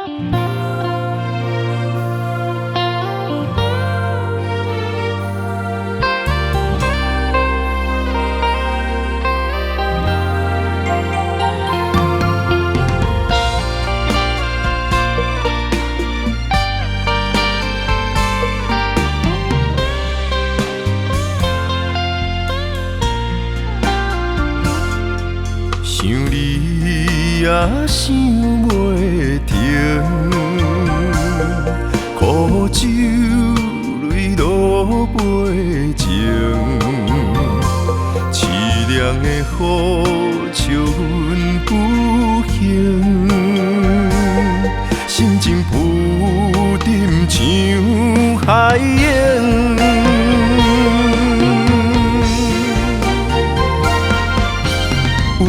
想你也想袂停，苦酒泪落杯前，凄凉的雨笑阮不幸，心情浮沉像海涌。恩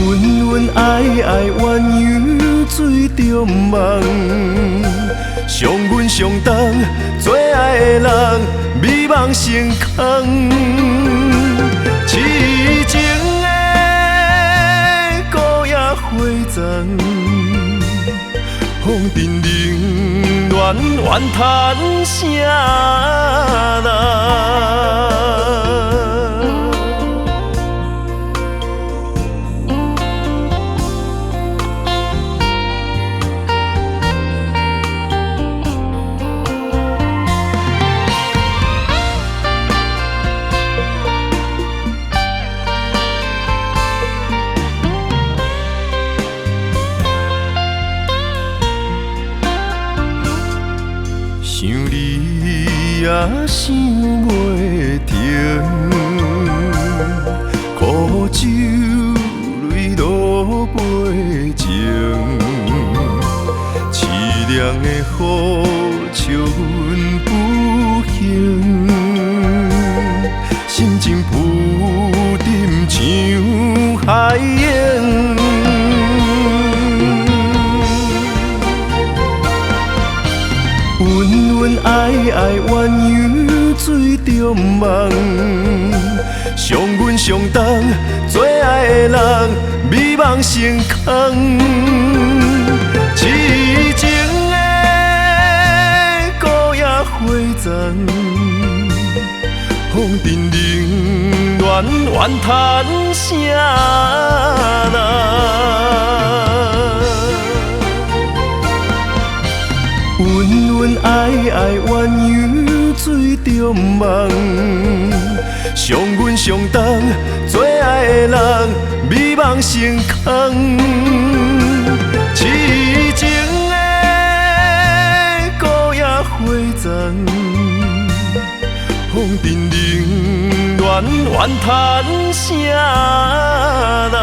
恩爱爱，鸳鸯水中梦。相阮相同，做爱的人，美梦成空。痴情的孤夜花丛，风阵冷暖怨叹啥人？想你也想袂停，苦酒泪落杯前，凄凉的雨笑阮不幸，心情浮沉像海涌。恩恩爱爱，鸳鸯水中梦。相阮相同，做爱的人，美梦成空。痴情的孤夜花丛，风阵冷暖怨叹啥人？恩恩爱爱，鸳鸯水中梦。相阮相同，做爱的人，美梦成空。痴情的孤夜花丛，风阵冷暖怨叹啥人？